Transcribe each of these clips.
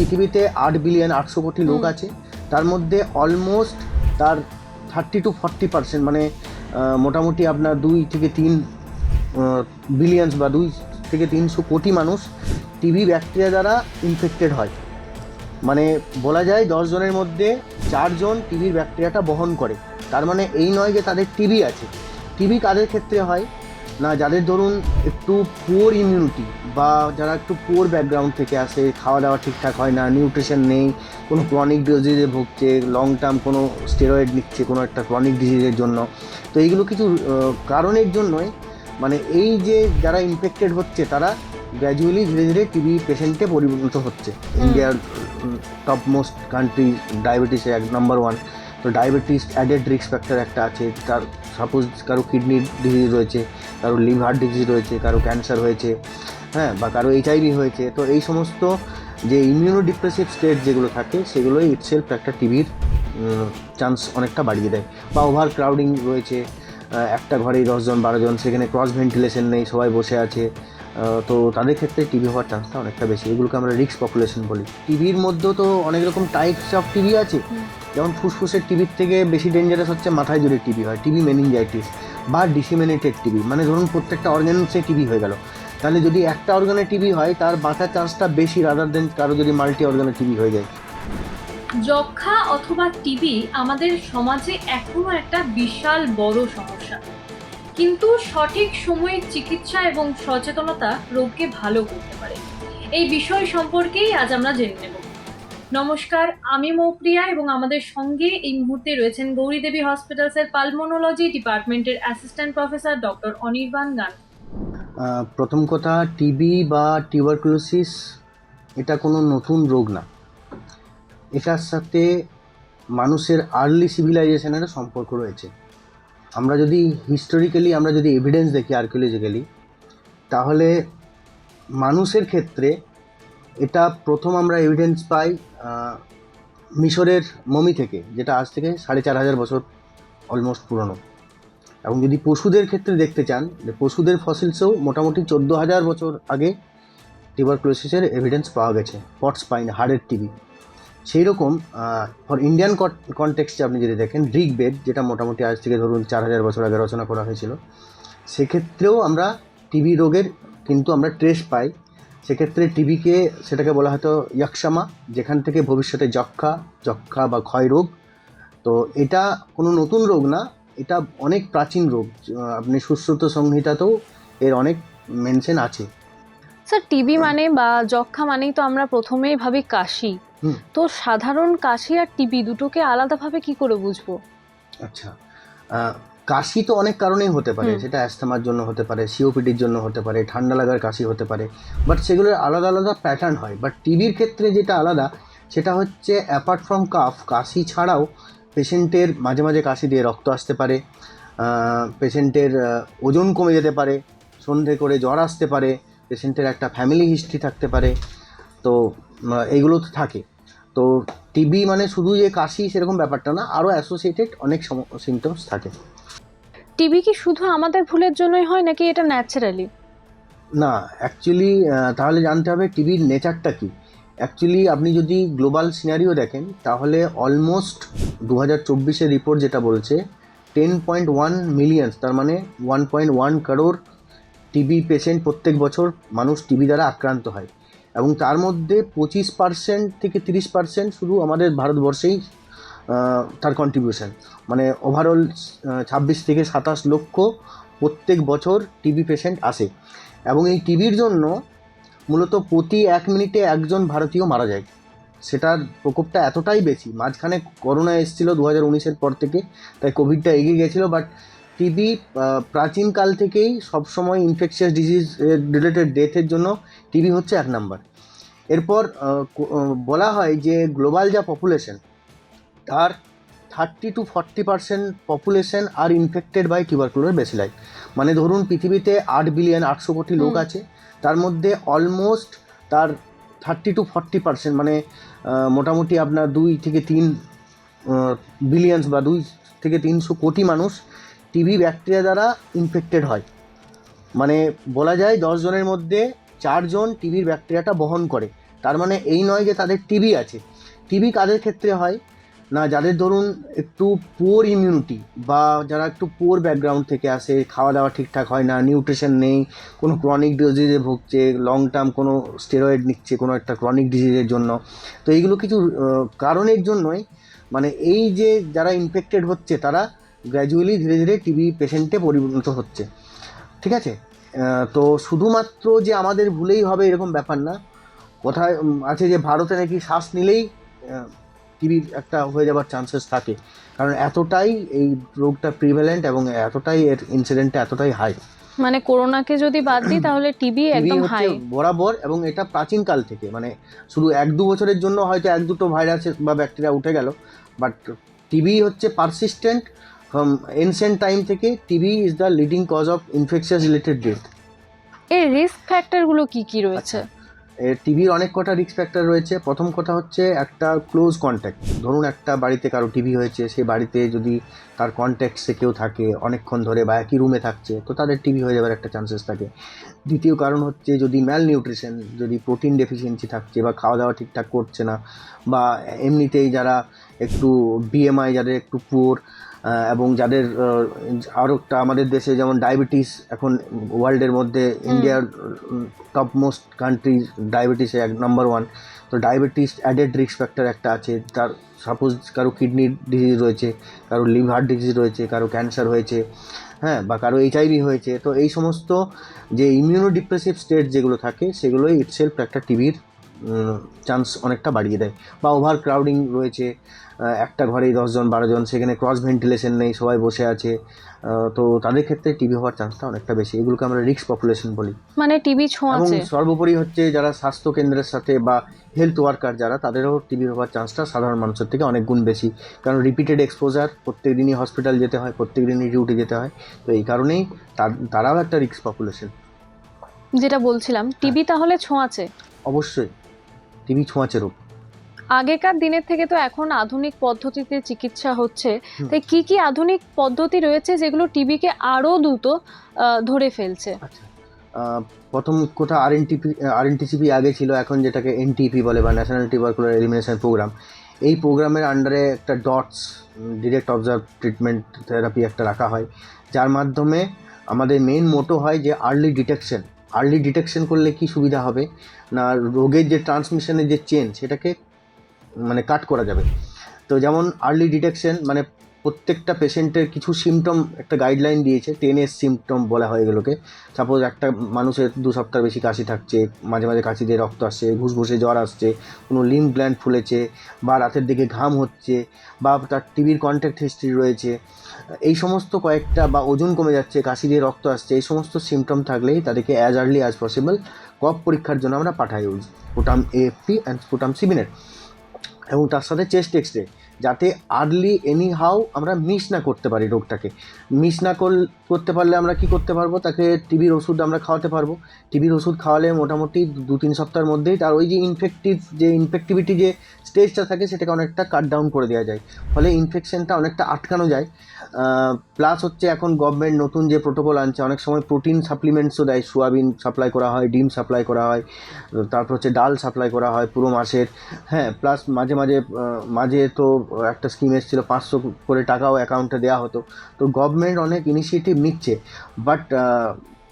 পৃথিবীতে 8,800,000,000 লোক আছে, তার মধ্যে অলমোস্ট তার 30-40% মানে মোটামুটি আপনার 2 থেকে 3 বিলিয়ন্স বা 2 থেকে 300 কোটি মানুষ টিবি ব্যাকটেরিয়া দ্বারা ইনফেক্টেড হয়। মানে বলা যায় 10 জনের মধ্যে 4 জন টিবির ব্যাকটেরিয়াটা বহন করে। তার মানে এই নয় যে তাদের টিবি আছে। টিবি কাদের ক্ষেত্রে হয় না, যাদের ধরুন একটু পুয়ার ইমিউনিটি বা যারা একটু পুয়ার ব্যাকগ্রাউন্ড থেকে আসে, খাওয়া দাওয়া ঠিকঠাক হয় না, নিউট্রিশন নেই, কোনো ক্রনিক ডিজিজে ভুগছে, লং টার্ম কোনো স্টেরয়েড নিচ্ছে কোনো একটা ক্রনিক ডিজিজের জন্য। তো এইগুলো কিছু কারণের জন্যই মানে এই যে যারা ইনফেক্টেড হচ্ছে তারা গ্র্যাজুয়ালি ধীরে ধীরে টিবি পেশেন্টে পরিণত হচ্ছে। ইন্ডিয়ার টপ মোস্ট কান্ট্রি ডায়াবেটিসে নাম্বার 1। তো ডায়াবেটিস অ্যাডেড রিস্ক ফ্যাক্টর একটা আছে। তার সাপোজ কারো কিডনি ডিজিজ রয়েছে, কারো লিভার ডিজিজ রয়েছে, কারো ক্যান্সার হয়েছে, হ্যাঁ, বা কারো HIV হয়েছে। তো এই সমস্ত যে ইমিউনো ডিপ্রেসিভ স্টেট যেগুলো থাকে সেগুলোই ইটসেলফ একটা টিবির চান্স অনেকটা বাড়িয়ে দেয়। বা ওভার ক্রাউডিং রয়েছে, একটা ঘরেই 10 জন 12 জন, সেখানে ক্রস ভেন্টিলেশন নেই, সবাই বসে আছে, তো তাদের ক্ষেত্রে টিবি হওয়ার চান্সটা অনেকটা বেশি। এগুলোকে আমরা রিস্ক পপুলেশন বলি। টিবির মধ্যেও তো অনেক রকম টাইপস অফ টিবি আছে। যেমন ফুসফুসের টিবির থেকে বেশি ডেঞ্জারাস হচ্ছে মাথায় জুড়ে টিবি হয়, টিবি মেনিনজাইটিস বা ডিসিমিনেটেড টিবি। মানে ধরুন প্রত্যেকটা অর্গানসে টিবি হয়ে গেল, তাহলে যদি একটা অর্গানে টিবি হয় তার বাঁচার চান্সটা বেশি রাদার দেন কারো যদি মাল্টি অর্গানে টিবি হয়ে যায়। যক্ষ্মা অথবা টিবি আমাদের সমাজে এখনো একটা বিশাল বড় সমস্যা, কিন্তু সঠিক সময়ে চিকিৎসা এবং সচেতনতা রোগকে ভালো করতে পারে। এই বিষয় সম্পর্কেই আজ আমরা জেনে নেব। নমস্কার, আমি মৌপ্রিয়া এবং আমাদের সঙ্গে এই মুহূর্তে রয়েছেন গৌরীদেবী হসপিটালসের পালমোনোলজি ডিপার্টমেন্টের অ্যাসিস্ট্যান্ট প্রফেসর ডক্টর অনির্বাণ গান। প্রথম কথা, টিবি বা টিউবারকুলোসিস এটা কোনো নতুন রোগ না। এটার সাথে মানুষের আর্লি সিভিলাইজেশনেরও সম্পর্ক রয়েছে। আমরা যদি হিস্টোরিক্যালি আমরা যদি এভিডেন্স দেখি আর্কিওলজিক্যালি, তাহলে মানুষের ক্ষেত্রে এটা প্রথম আমরা এভিডেন্স পাই মিশরের মমি থেকে, যেটা আজ থেকে 4,500 বছর অলমোস্ট পুরনো। এবং যদি পশুদের ক্ষেত্রে দেখতে চান, যে পশুদের ফসিলসেও মোটামুটি 14,000 বছর আগে টিউবারকুলোসিসের এভিডেন্স পাওয়া গেছে, পট স্পাইন, হাড়ের টিবি। সেই রকম ফর ইন্ডিয়ান কনটেক্সটে আপনি যদি দেখেন ঋগ্বেদ, যেটা মোটামুটি আজ থেকে ধরুন 4,000 বছর আগে রচনা করা হয়েছিল, সেক্ষেত্রেও আমরা টিবি রোগের কিন্তু আমরা ট্রেস পাই। সেক্ষেত্রে টিবিকে সেটাকে বলা হয়তো ইয়াকশামা, যেখান থেকে ভবিষ্যতে যক্ষা বা ক্ষয় রোগ। তো এটা কোনো নতুন রোগ না, এটা অনেক প্রাচীন রোগ। আপনি সুশ্রুত সংহিতাতেও এর অনেক মেনশন আছে। স্যার, টিবি মানে বা যক্ষ্মা মানেই তো আমরা প্রথমেই ভাবি কাশি। তো সাধারণ কাশি আর টিবি দুটোকে আলাদাভাবে কি করে বুঝবো? আচ্ছা, কাশি তো অনেক কারণেই হতে পারে। সেটা অ্যাস্থমার জন্য হতে পারে, সিওপিডির জন্য হতে পারে, ঠান্ডা লাগার কাশি হতে পারে, বাট সেগুলোর আলাদা আলাদা প্যাটার্ন হয়। বাট টিবির ক্ষেত্রে যেটা আলাদা সেটা হচ্ছে অ্যাপার্ট ফ্রম কাশি ছাড়াও পেশেন্টের মাঝে মাঝে কাশি দিয়ে রক্ত আসতে পারে, পেশেন্টের ওজন কমে যেতে পারে, সন্ধে করে জ্বর আসতে পারে, পেশেন্টের একটা ফ্যামিলি হিস্ট্রি থাকতে পারে। তো এইগুলো তো থাকে। তো টিবি মানে শুধু যে কাশি সেরকম ব্যাপারটা না, আরও অ্যাসোসিয়েটেড অনেক সিমটমস থাকে। টিবি কি শুধু আমাদের ভুলের জন্যই হয় নাকি এটা ন্যাচারালি? না, অ্যাকচুয়ালি তাহলে জানতে হবে টিবির নেচারটা কী। অ্যাকচুয়ালি আপনি যদি গ্লোবাল সিনারিও দেখেন তাহলে অলমোস্ট 2024-এর রিপোর্ট যেটা বলছে 10.1 মিলিয়ন, তার মানে 1.1 করোড় টিবি পেশেন্ট প্রত্যেক বছর মানুষ টিবি দ্বারা আক্রান্ত হয়। এবং তার মধ্যে 25% থেকে 30% শুধু আমাদের ভারতবর্ষেই তার কন্ট্রিবিউশন। মানে ওভারঅল 26 থেকে 27 লক্ষ প্রত্যেক বছর টিবি পেশেন্ট আসে। এবং এই টিবির জন্য মূলত প্রতি 1 মিনিটে একজন ভারতীয় মারা যায়। সেটার প্রকোপটা এতটাই বেশি। মাঝখানে করোনা এসেছিলো 2019-এর পর থেকে, তাই কোভিডটা এগিয়ে গেছিলো। বাট টিবি প্রাচীনকাল থেকেই সবসময় ইনফেকশাস ডিজিজ রিলেটেড ডেথের জন্য টিবি হচ্ছে 1 নাম্বার। এরপর বলা হয় যে গ্লোবাল যা পপুলেশন, তার 30-40% পপুলেশন আর ইনফেক্টেড বাই টিউবারকুলার ব্যাসিলাই। মানে ধরুন পৃথিবীতে 8,800,000,000 লোক আছে, তার মধ্যে অলমোস্ট তার 30-40% মানে মোটামুটি আপনার 2 থেকে 3 বিলিয়ন্স বা 2 থেকে 300 কোটি মানুষ টিবি ব্যাকটেরিয়া দ্বারা ইনফেক্টেড হয়। মানে বলা যায় 10 জনের মধ্যে 4 জন টিবির ব্যাকটেরিয়াটা বহন করে। তার মানে এই নয় যে তাদের টিবি আছে। টিবি কাদের ক্ষেত্রে হয় না, যাদের ধরুন একটু পুয়ার ইমিউনিটি বা যারা একটু পুয়ার ব্যাকগ্রাউন্ড থেকে আসে, খাওয়া দাওয়া ঠিকঠাক হয় না, নিউট্রিশন নেই, কোনো ক্রনিক ডিজিজে ভুগছে, লং টার্ম কোনো স্টেরয়েড নিচ্ছে কোনো একটা ক্রনিক ডিজিজের জন্য। তো এইগুলো কিছু কারণের জন্যই মানে এই যে যারা ইনফেক্টেড হচ্ছে তারা গ্র্যাজুয়ালি ধীরে ধীরে টিবি পেশেন্টে পরিণত হচ্ছে। ঠিক আছে, তো শুধুমাত্র যে আমাদের ভুলেই হবে এরকম ব্যাপার না। কোথায় আছে যে ভারতে নাকি শ্বাস নিলেই টিবির একটা হয়ে যাওয়ার চান্সেস থাকে, কারণ এতটাই এই রোগটা প্রিভ্যালেন্ট এবং এতটাই এর ইনসিডেন্টটা এতটাই হাই। মানে করোনাকে যদি বাদ দিই তাহলে টিবি টিবি একদম হচ্ছে হাই। বরাবর, এবং এটা প্রাচীনকাল থেকে, মানে শুধু 1-2 বছরের জন্য হয়তো 1-2টো ভাইরাস বা ব্যাকটেরিয়া উঠে গেল, বাট টিবি হচ্ছে পারসিস্টেন্ট ফ্রম এনসেন্ট টাইম থেকে। TB is the leading cause of infectious related death. এর রিস্ক ফ্যাক্টরগুলো কি কি রয়েছে? টিবির অনেক কটা রিস্ক ফ্যাক্টর রয়েছে। প্রথম কথা হচ্ছে একটা ক্লোজ কন্ট্যাক্ট। ধরুন একটা বাড়িতে কারো টিবি হয়েছে, সেই বাড়িতে যদি তার কন্ট্যাক্টসে কেউ থাকে অনেকক্ষণ ধরে বা একই রুমে থাকছে, তো তাদের টিবি হয়ে যাওয়ার একটা চান্সেস থাকে। দ্বিতীয় কারণ হচ্ছে যদি ম্যাল নিউট্রিশন, যদি প্রোটিন ডেফিসিয়েন্সি থাকছে বা খাওয়া দাওয়া ঠিকঠাক করছে না, বা এমনিতেই যারা একটু বিএমআই, যাদের একটু পুয়ার, এবং যাদের আরও একটা আমাদের দেশে যেমন ডায়াবেটিস, এখন ওয়ার্ল্ডের মধ্যে ইন্ডিয়ার টপ মোস্ট কান্ট্রি ডায়াবেটিসে নাম্বার 1। তো ডায়াবেটিস অ্যাডেড রিস্ক ফ্যাক্টর একটা আছে। তার সাপোজ কারো কিডনির ডিজিজ রয়েছে, কারো লিভার ডিজিজ রয়েছে, কারো ক্যান্সার হয়েছে, হ্যাঁ, বা কারো এইচআইভি হয়েছে, তো এই সমস্ত যে ইমিউনোডিপ্রেসিভ স্টেট যেগুলো থাকে সেগুলোই ইটসেলফ একটা টিবির চান্স অনেকটা বাড়িয়ে দেয়। বা ওভার ক্রাউডিং রয়েছে, একটা ঘরেই 10 জন 12 জন, সেখানে ক্রস ভেন্টিলেশন নেই, সবাই বসে আছে, তো তাদের ক্ষেত্রে টিবি হওয়ার চান্সটা অনেকটা বেশি। এগুলোকে আমরা রিস্ক পপুলেশন বলি। মানে টিবি এবং ছোঁয়াচে। সর্বোপরি হচ্ছে যারা স্বাস্থ্য কেন্দ্রের সাথে বা হেলথ ওয়ার্কার যারা, তাদেরও টিবি হওয়ার চান্সটা সাধারণ মানুষের থেকে অনেক গুণ বেশি, কারণ রিপিটেড এক্সপোজার, প্রত্যেক দিনই হসপিটাল যেতে হয়, প্রত্যেক দিনই ডিউটি যেতে হয়। তো এই কারণেই তারাও একটা রিস্ক পপুলেশন। যেটা বলছিলাম, টিবি তাহলে ছোঁয়াচে। অবশ্যই টিবি ছোঁয়াচে রোগ। আগেকার দিনের থেকে তো এখন আধুনিক পদ্ধতিতে চিকিৎসা হচ্ছে, তাই কি কি আধুনিক পদ্ধতি রয়েছে যেগুলো টিবিকে আরো দ্রুত ধরে ফেলছে? আচ্ছা, প্রথম কথা আরএনটিসিপি আগে ছিল, এখন যেটাকে এনটিপি বলে বা ন্যাশনাল টিউবারকুলার এলিমিনেশন প্রোগ্রাম। এই প্রোগ্রামের আন্ডারে একটা dots, direct observe treatment therapy একটা রাখা হয়, যার মাধ্যমে আমাদের মেন মোটো হয় যে আর্লি ডিটেকশন করলে কি সুবিধা হবে না, রোগের যে ট্রান্সমিশনের যে চেন সেটাকে মানে কাট করা যাবে। তো যেমন আর্লি ডিটেকশন মানে প্রত্যেকটা পেশেন্টের কিছু সিমটম একটা গাইডলাইন দিয়েছে, 10S সিমটম বলা হয় এগুলোকে। সাপোজ একটা মানুষের 2 সপ্তাহ বেশি কাশি থাকছে, মাঝে মাঝে কাশি দিয়ে রক্ত আসছে, ঘুষঘুষে জ্বর আসছে, কোনো লিম্ফ গ্ল্যান্ড ফুলেছে, বা রাতের দিকে ঘাম হচ্ছে, বা তার টিবির কন্ট্যাক্ট হিস্ট্রি রয়েছে, এই সমস্ত কয়েকটা, বা ওজন কমে যাচ্ছে, কাশি দিয়ে রক্ত আসছে, এই সমস্ত সিমটম থাকলেই তাদেরকে অ্যাজ আর্লি অ্যাজ পসিবল কফ পরীক্ষার জন্য আমরা পাঠাই, স্পুটাম এএফপি অ্যান্ড স্পুটাম সিবিনেট, এবং তার সাথে চেস্ট এক্সরে, যাতে আর্লি এনি হাউ আমরা মিস না করতে পারি রোগটাকে। মিস না করতে পারলে আমরা কি করতে পারবো, তাকে টিবির ওষুধ আমরা খাওয়াতে পারবো। টিবির ওষুধ খাওয়ালে মোটামুটি 2-3 সপ্তাহের মধ্যেই তার ওই যে ইনফেক্টিভিটি যে স্টেজটা থাকে সেটাকে অনেকটা কাট ডাউন করে দেওয়া যায়, ফলে ইনফেকশনটা অনেকটা আটকানো যায়। প্লাস হচ্ছে এখন গভর্নমেন্ট নতুন যে প্রোটোকল আনছে, অনেক সময় প্রোটিন সাপ্লিমেন্টসও দেয়, সোয়াবিন সাপ্লাই করা হয়, ডিম সাপ্লাই করা হয়, তারপর হচ্ছে ডাল সাপ্লাই করা হয় পুরো মাসের, হ্যাঁ। প্লাস মাঝে তো একটা স্কিম এসেছিল, 500 করে টাকাও অ্যাকাউন্টে দেওয়া হতো। তো গভর্নমেন্ট অনেক ইনিশিয়েটিভ নিচ্ছে, বাট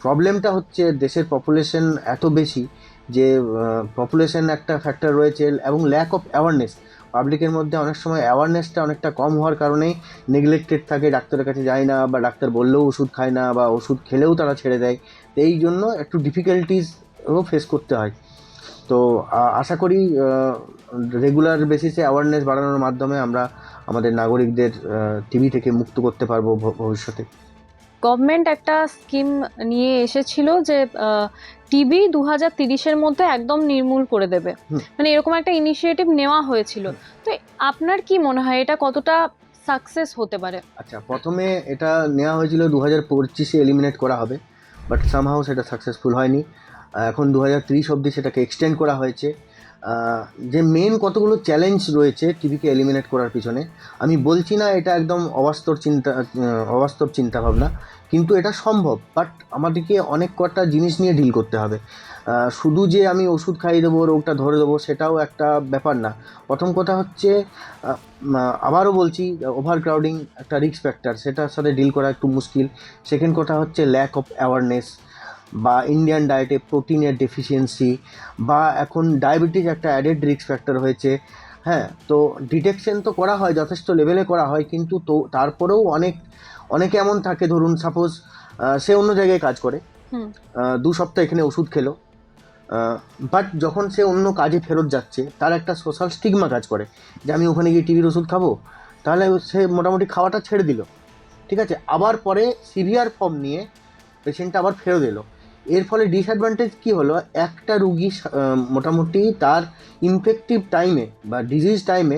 প্রবলেমটা হচ্ছে দেশের পপুলেশন এত বেশি যে পপুলেশন একটা ফ্যাক্টর রয়েছে, এবং ল্যাক অফ অ্যাওয়ারনেস পাবলিকের মধ্যে। অনেক সময় অ্যাওয়ারনেসটা অনেকটা কম হওয়ার কারণেই নেগলেক্টেড থাকে, ডাক্তারের কাছে যায় না, বা ডাক্তার বললেও ওষুধ খায় না, বা ওষুধ খেলেও তারা ছেড়ে দেয়। তো এই জন্য একটু ডিফিকাল্টিসও ফেস করতে হয়। তো আশা করি রেগুলার বেসিসে অ্যাওয়ারনেস বাড়ানোর মাধ্যমে আমরা আমাদের নাগরিকদের টিবি থেকে মুক্ত করতে পারবো ভবিষ্যতে। গভর্নমেন্ট একটা স্কিম নিয়ে এসেছিল যে টিবি 2030-এর মধ্যে একদম নির্মূল করে দেবে, মানে এরকম একটা ইনিশিয়েটিভ নেওয়া হয়েছিল। তো আপনার কি মনে হয় এটা কতটা সাকসেস হতে পারে? আচ্ছা, প্রথমে এটা নেওয়া হয়েছিল 2025-এ এলিমিনেট করা হবে, বাট সামহাও সেটা সাকসেসফুল হয়নি। এখন 2030 অবধি সেটাকে এক্সটেন্ড করা হয়েছে। যে মেন কতগুলো চ্যালেঞ্জ রয়েছে টিবিকে এলিমিনেট করার পিছনে, আমি বলছি না এটা একদম অবাস্তব চিন্তাভাবনা, কিন্তু এটা সম্ভব, বাট আমাদেরকে অনেক কটা জিনিস নিয়ে ডিল করতে হবে। শুধু যে আমি ওষুধ খাইয়ে দেবো, রোগটা ধরে দেবো, সেটাও একটা ব্যাপার না। প্রথম কথা হচ্ছে, আবারও বলছি, ওভারক্রাউডিং একটা রিস্ক ফ্যাক্টর, সেটার সাথে ডিল করা একটু মুশকিল। সেকেন্ড কথা হচ্ছে ল্যাক অফ অ্যাওয়ারনেস, বা ইন্ডিয়ান ডায়েটে প্রোটিনের ডেফিসিয়েন্সি, বা এখন ডায়াবেটিস একটা অ্যাডেড রিস্ক ফ্যাক্টর হয়েছে। হ্যাঁ, তো ডিটেকশন তো করা হয়, যথেষ্ট লেভেলে করা হয়, কিন্তু তো তারপরেও অনেকে এমন থাকে, ধরুন সাপোজ সে অন্য জায়গায় কাজ করে, 2 সপ্তাহ এখানে ওষুধ খেলো, বাট যখন সে অন্য কাজে ফেরত যাচ্ছে, তার একটা সোশ্যাল স্টিগমা কাজ করে যে আমি ওখানে গিয়ে টিবির ওষুধ খাবো, তাহলে সে মোটামুটি খাওয়াটা ছেড়ে দিল। ঠিক আছে, আবার পরে সিভিয়ার ফর্ম নিয়ে পেশেন্টটা আবার ফেরত এলো। এর ফলে ডিসঅ্যাডভান্টেজ কী হলো, একটা রুগী মোটামুটি তার ইনফেক্টিভ টাইমে বা ডিজিজ টাইমে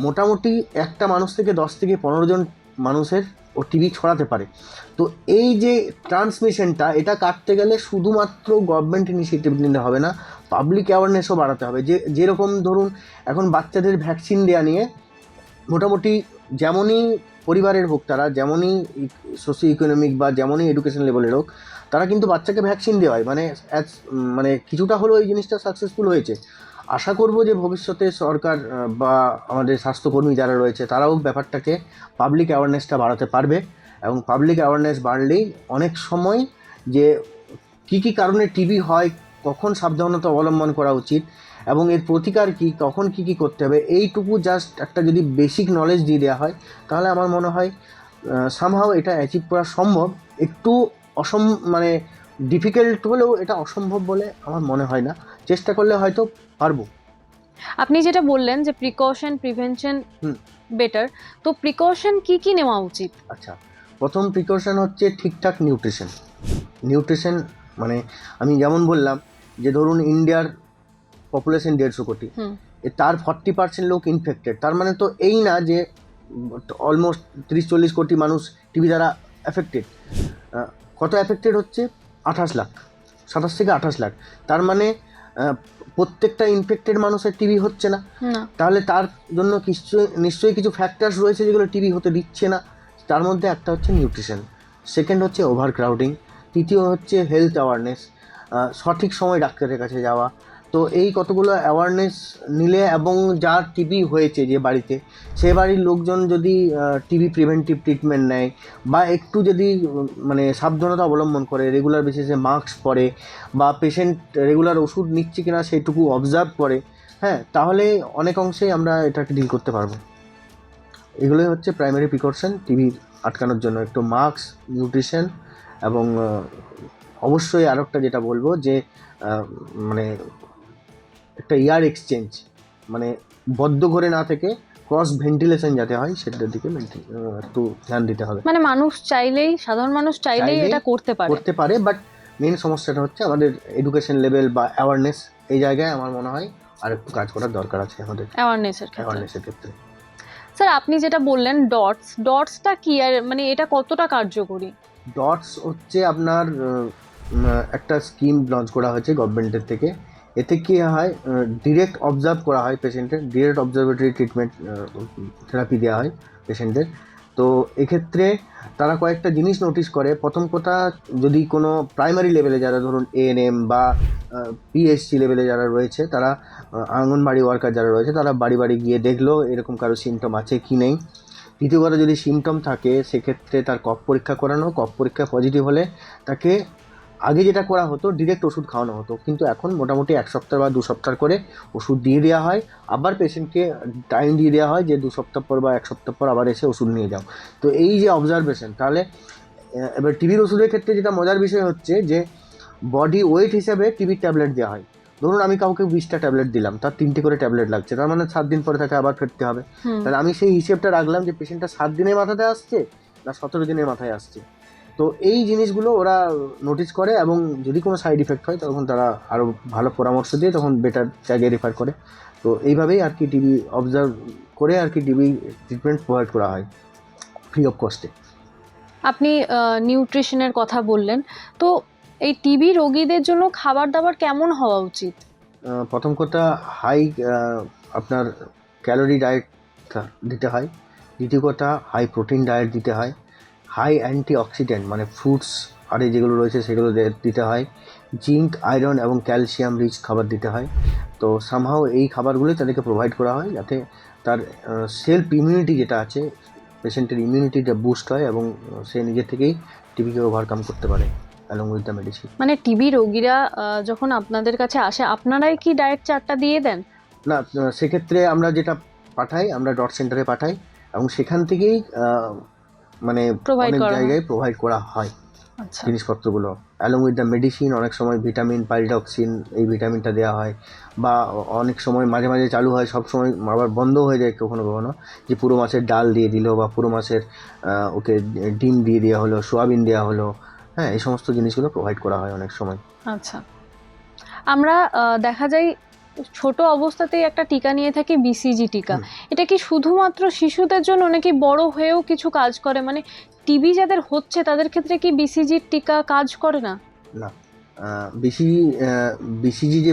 মোটামুটি একটা মানুষ থেকে 10 থেকে 15 জন মানুষের ও টিবি ছড়াতে পারে। তো এই যে ট্রান্সমিশনটা, এটা কাটতে গেলে শুধুমাত্র গভর্নমেন্ট ইনিশিয়েটিভ নিতে হবে না, পাবলিক অ্যাওয়ারনেসও বাড়াতে হবে। যেরকম ধরুন এখন বাচ্চাদের ভ্যাকসিন দেওয়া নিয়ে মোটামুটি যেমনই পরিবারের হোক, তারা যেমনই সোশিও ইকোনমিক বা যেমনই এডুকেশন লেভেলের হোক, তারা কিন্তু বাচ্চাকে ভ্যাকসিন দেওয়ায়, মানে কিছুটা হলেও এই জিনিসটা সাকসেসফুল হয়েছে। আশা করব যে ভবিষ্যতে সরকার বা আমাদের স্বাস্থ্যকর্মী যারা রয়েছে, তারাও ব্যাপারটাকে পাবলিক অ্যাওয়ারনেসটা বাড়াতে পারবে, এবং পাবলিক অ্যাওয়ারনেস বাড়লেই অনেক সময় যে কী কারণে টিবি হয়, কখন সাবধানতা অবলম্বন করা উচিত, এবং এর প্রতিকার কী, কখন কী করতে হবে, এইটুকু জাস্ট একটা যদি বেসিক নলেজ দিয়ে দেওয়া হয়, তাহলে আমার মনে হয় সামহাও এটা অ্যাচিভ করা সম্ভব। একটু মানে ডিফিকাল্ট হলেও এটা অসম্ভব বলে আমার মনে হয় না, চেষ্টা করলে হয়তো পারবো। আপনি যেটা বললেন যে প্রিকশন প্রিভেনশন বেটার, তো প্রিকশন কি নেওয়া উচিত? আচ্ছা, প্রথম প্রিকশন হচ্ছে ঠিকঠাক নিউট্রিশন। মানে আমি যেমন বললাম যে ধরুন ইন্ডিয়ার পপুলেশন 150 কোটি, তার 40% লোক ইনফেক্টেড, তার মানে তো এই না যে অলমোস্ট 30-40 কোটি মানুষ টিবি দ্বারা অ্যাফেক্টেড। কত অ্যাফেক্টেড হচ্ছে? 28 লাখ, 27 থেকে 28 লাখ। তার মানে প্রত্যেকটা ইনফেক্টেড মানুষের টিবি হচ্ছে না, তাহলে তার জন্য নিশ্চয়ই কিছু ফ্যাক্টরস রয়েছে যেগুলো টিবি হতে দিচ্ছে না। তার মধ্যে একটা হচ্ছে নিউট্রিশন, সেকেন্ড হচ্ছে ওভারক্রাউডিং, তৃতীয় হচ্ছে হেলথ অ্যাওয়ারনেস, সঠিক সময় ডাক্তারের কাছে যাওয়া। তো এই কতগুলো অ্যাওয়ারনেস নিলে, এবং যার টিবি হয়েছে যে বাড়িতে, সে বাড়ির লোকজন যদি টিবি প্রিভেন্টিভ ট্রিটমেন্ট নেয়, বা একটু যদি মানে সাবধানতা অবলম্বন করে, রেগুলার বেসিসে মাস্ক পরে, বা পেশেন্ট রেগুলার ওষুধ নিচ্ছে কিনা সেইটুকু অবজার্ভ করে, হ্যাঁ, তাহলে অনেক অংশেই আমরা এটাকে ডিল করতে পারবো। এগুলোই হচ্ছে প্রাইমারি প্রিকশন টিবি আটকানোর জন্য, একটু মাস্ক, নিউট্রিশন, এবং অবশ্যই আর একটা যেটা বলবো যে মানে একটা এয়ার এক্সচেঞ্জ, মানে বদ্ধ ঘরে না থেকে ক্রস ভেন্টিলেশন যাতে হয়, সেটার দিকে একটু ধ্যান দিতে হবে। মানে সাধারণ মানুষ চাইলেই এটা করতে পারে, বাট মেন সমস্যাটা হচ্ছে আমাদের এডুকেশন লেভেল বা অ্যাওয়ারনেস, এই জায়গায় আমার মনে হয় আর একটু কাজ করার দরকার আছে আমাদের অ্যাওয়ারনেসের ক্ষেত্রে। স্যার, আপনি যেটা বললেন ডটসটা কি, আর মানে এটা কতটা কার্যকরী? ডটস হচ্ছে আপনার একটা স্কিম লঞ্চ করা হয়েছে গভর্নমেন্টের থেকে। এতে কী হয়, ডিরেক্ট অবজার্ভ করা হয় পেশেন্টের, ডিরেক্ট অবজারভেটরি ট্রিটমেন্ট থেরাপি দেওয়া হয় পেশেন্টের। তো এক্ষেত্রে তারা কয়েকটা জিনিস নোটিস করে। প্রথম কথা, যদি কোনো প্রাইমারি লেভেলে যারা ধরুন এএনএম বা পিএসসি লেভেলে যারা রয়েছে, তারা আঙ্গনবাড়ি ওয়ার্কার যারা রয়েছে, তারা বাড়ি বাড়ি গিয়ে দেখলো এরকম কারো সিমটম আছে কি নেই। দ্বিতীয় কথা, যদি সিমটম থাকে সেক্ষেত্রে তার কফ পরীক্ষা করানো, কফ পরীক্ষা পজিটিভ হলে তাকে আগে যেটা করা হতো ডিরেক্ট ওষুধ খাওয়ানো হতো, কিন্তু এখন মোটামুটি 1 সপ্তাহ বা 2 সপ্তাহ করে ওষুধ দিয়ে দেওয়া হয়, আবার পেশেন্টকে টাইম দিয়ে দেওয়া হয় যে 2 সপ্তাহ পর বা 1 সপ্তাহ পর আবার এসে ওষুধ নিয়ে যাও। তো এই যে অবজারভেশন, তাহলে এবার টিবির ওষুধের ক্ষেত্রে যেটা মজার বিষয় হচ্ছে যে বডি ওয়েট হিসাবে টিবির ট্যাবলেট দেওয়া হয়। ধরুন আমি কাউকে 20টা ট্যাবলেট দিলাম, তার 3টে করে ট্যাবলেট লাগছে, তার মানে 7 দিন পরে তাকে আবার ফিরতে হবে। তাহলে আমি সেই হিসেবটা রাখলাম যে পেশেন্টটা 7 দিনের মাথাতে আসছে না 17 দিনের মাথায় আসছে। তো এই জিনিসগুলো ওরা নোটিস করে, এবং যদি কোনো সাইড ইফেক্ট হয় তখন তারা আরও ভালো পরামর্শ দিয়ে তখন বেটার জায়গায় রেফার করে। তো এইভাবেই আর কি টিবি অবজার্ভ করে আর কি টিবি ট্রিটমেন্ট প্রোভাইড করা হয় ফ্রি অফ কস্টে। আপনি নিউট্রিশনের কথা বললেন, তো এই টিবি রোগীদের জন্য খাবার দাবার কেমন হওয়া উচিত? প্রথম কথা, হাই আপনার ক্যালোরি ডায়েট দিতে হয়। দ্বিতীয় কথা, হাই প্রোটিন ডায়েট দিতে হয়। হাই অ্যান্টি অক্সিডেন্ট মানে ফ্রুটস আর এই যেগুলো রয়েছে সেগুলো দিতে হয়। জিঙ্ক, আয়রন এবং ক্যালসিয়াম রিচ খাবার দিতে হয়। তো সামহাও এই খাবারগুলোই তাদেরকে প্রোভাইড করা হয় যাতে তার সেলফ ইমিউনিটি যেটা আছে, পেশেন্টের ইমিউনিটিটা বুস্ট হয় এবং সে নিজে থেকেই টিবিকে ওভারকাম করতে পারে অ্যালং উইথ দ্য মেডিসিন। মানে টিবি রোগীরা যখন আপনাদের কাছে আসে, আপনারাই কি ডায়েট চার্টটা দিয়ে দেন? না, সেক্ষেত্রে আমরা যেটা পাঠাই, আমরা ডট সেন্টারে পাঠাই এবং সেখান থেকেই মানে Provide অনেক করা হয়। জায়গায় প্রোভাইড করা হয় আচ্ছা। জিনিসপত্রগুলো অ্যালং উইথ দ্য মেডিসিন। অনেক সময় ভিটামিন পাইরিডক্সিন, এই ভিটামিনটা দেওয়া হয়, বা অনেক সময় মাঝে মাঝে চালু হয়, সব সময় আবার বন্ধ হয়ে যায় কখনো কখনো, যে পুরো মাছের ডাল দিয়ে দিল বা পুরো মাছের ওকে ডিম দিয়ে দেওয়া হলো, সোয়াবিন দেওয়া হলো। হ্যাঁ, এই সমস্ত জিনিসগুলো প্রোভাইড করা হয় অনেক সময়। আচ্ছা, আমরা দেখা যায় ছোট অবস্থাতেই একটা টিকা নিয়ে থাকি, বিসিজি টিকা। এটা কি শুধুমাত্র শিশুদের জন্য নাকি বড় হয়েও কিছু কাজ করে? মানে টিবি যাদের হচ্ছে তাদের ক্ষেত্রে কি বিসিজির টিকা কাজ করে না? না, বিসিজি যে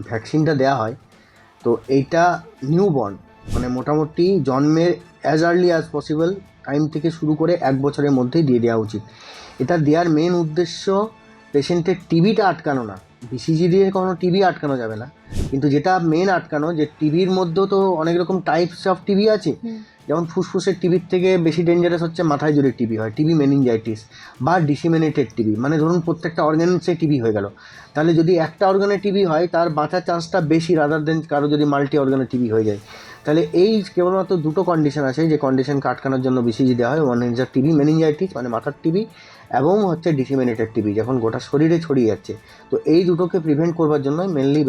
ভ্যাকসিনটা দেওয়া হয়, তো এইটা নিউবর্ন মানে মোটামুটি জন্মের as early as possible time থেকে শুরু করে 1 বছরের মধ্যেই দিয়ে দেওয়া উচিত। এটা দেওয়ার মেন উদ্দেশ্য পেশেন্টের টিবিটা আটকানো না। বিসিজি দিয়ে কোনো টিবি আটকানো যাবে না, কিন্তু যেটা মেন আটকানো, যে টিবির মধ্যেও তো অনেক রকম টাইপস অফ টিবি আছে। যেমন ফুসফুসের টিবির থেকে বেশি ডেঞ্জারাস হচ্ছে মাথায় জুড়ে টিবি হয়, টিবি মেনিনজাইটিস বা ডিসিমিনেটেড টিবি। মানে ধরুন প্রত্যেকটা অর্গানসে টিবি হয়ে গেল, তাহলে যদি একটা অর্গানে টিবি হয় তার বাঁচার চান্সটা বেশি রাদার দেন কারো যদি মাল্টি অর্গানে টিবি হয়ে যায়। তাহলে এই কেবলমাত্র দুটো কন্ডিশন আছে যে কন্ডিশনকে আটকানোর জন্য বিসিজি দেওয়া হয়। One is the TB meningitis মানে মাথার টিবি, এবং হচ্ছে ডিসিমিনেটেড টিবি যখন গোটা শরীরে ছড়িয়ে যাচ্ছে। তো এই দুটোকে প্রিভেন্ট করবার জন্য মেনলি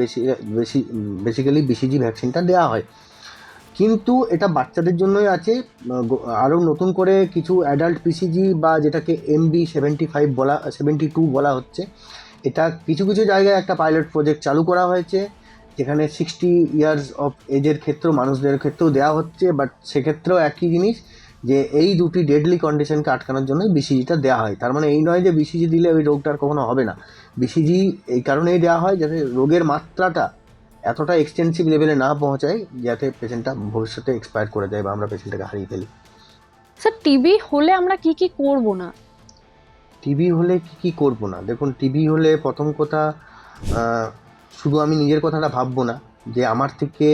বেসিক্যালি বিসিজি ভ্যাকসিনটা দেওয়া হয়। কিন্তু এটা বাচ্চাদের জন্যই আছে। আরও নতুন করে কিছু অ্যাডাল্ট পিসিজি বা যেটাকে MB75 72 বলা হচ্ছে, এটা কিছু কিছু জায়গায় একটা পাইলট প্রজেক্ট চালু করা হয়েছে, যেখানে 60 ইয়ার্স অফ এজের ক্ষেত্রেও মানুষদের ক্ষেত্রেও দেওয়া হচ্ছে। বাট সেক্ষেত্রেও একই জিনিস, যে এই দুটি ডেডলি কন্ডিশনকে আটকানোর জন্য বিসিজিটা দেওয়া হয়। তার মানে এই নয় যে বিসিজি দিলে ওই রোগটার কখনো হবে না। বিসিজি এই কারণেই দেওয়া হয় যাতে রোগের মাত্রাটা এতটা এক্সটেন্সিভ লেভেলে না পৌঁছায় যাতে পেশেন্টটা ভবিষ্যতে এক্সপায়ার করে যায় বা আমরা পেশেন্টটাকে হারিয়ে ফেলি। স্যার, টিবি হলে আমরা কি কি করব না? টিবি হলে কী করবো না, দেখুন টিবি হলে প্রথম কথা, শুধু আমি নিজের কথাটা ভাববো না যে আমার থেকে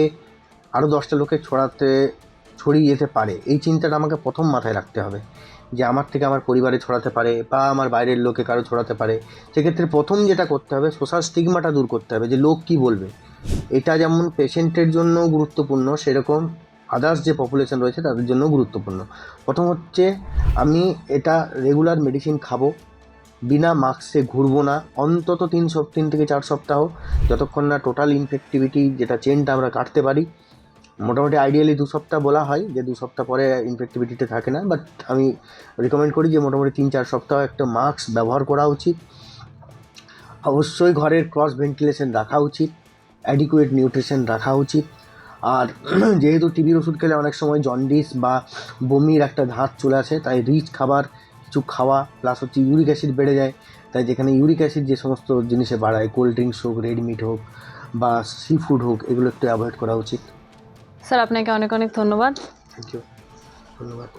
আরও 10টা লোকে ছড়িয়ে যেতে পারে, এই চিন্তাটা আমাকে প্রথম মাথায় রাখতে হবে। যে আমার থেকে আমার পরিবারে ছড়াতে পারে বা আমার বাইরের লোকে কারো ছড়াতে পারে। সেক্ষেত্রে প্রথম যেটা করতে হবে, সোশ্যাল স্টিগমাটা দূর করতে হবে, যে লোক কী বলবে। এটা যেমন পেশেন্টের জন্য গুরুত্বপূর্ণ, সেরকম আদার্স যে পপুলেশন রয়েছে তাদের জন্য গুরুত্বপূর্ণ। প্রথম হচ্ছে, আমি এটা রেগুলার মেডিসিন খাবো, বিনা মাস্কে ঘুরবো না অন্তত 3 থেকে 4 সপ্তাহ, যতক্ষণ না টোটাল ইনফেক্টিভিটি যেটা চেনটা আমরা কাটতে পারি। মোটামুটি আইডিয়ালি 2 সপ্তাহ বলা হয়, যে 2 সপ্তাহ পরে ইনফেক্টিভিটিটা থাকে না, বাট আমি রিকমেন্ড করি যে মোটামুটি 3-4 সপ্তাহ একটা মাস্ক ব্যবহার করা উচিত। অবশ্যই ঘরের ক্রস ভেন্টিলেশন রাখা উচিত, অ্যাডিকুয়েট নিউট্রিশন রাখা উচিত। আর যেহেতু টিবির ওষুধ খেলে অনেক সময় জন্ডিস বা বমির একটা ধাত চলে আসে, তাই রিচ খাবার কিছু খাওয়া, প্লাস হচ্ছে ইউরিক অ্যাসিড বেড়ে যায়, তাই যেখানে ইউরিক অ্যাসিড যে সমস্ত জিনিসে বাড়ায়, কোল্ড ড্রিঙ্কস হোক, রেড মিট হোক বা সি ফুড হোক, এগুলো একটু অ্যাভয়েড করা উচিত। স্যার, আপনাকে অনেক অনেক ধন্যবাদ। থ্যাংক ইউ, ধন্যবাদ।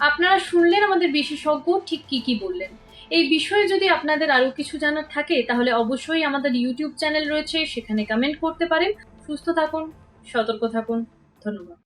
আপনারা শুনলেন আমাদের বিশেষজ্ঞ ঠিক কি বললেন। এই বিষয়ে যদি আপনাদের আরো কিছু জানার থাকে তাহলে অবশ্যই আমাদের ইউটিউব চ্যানেল রয়েছে, সেখানে কমেন্ট করতে পারেন। সুস্থ থাকুন, সতর্ক থাকুন, ধন্যবাদ।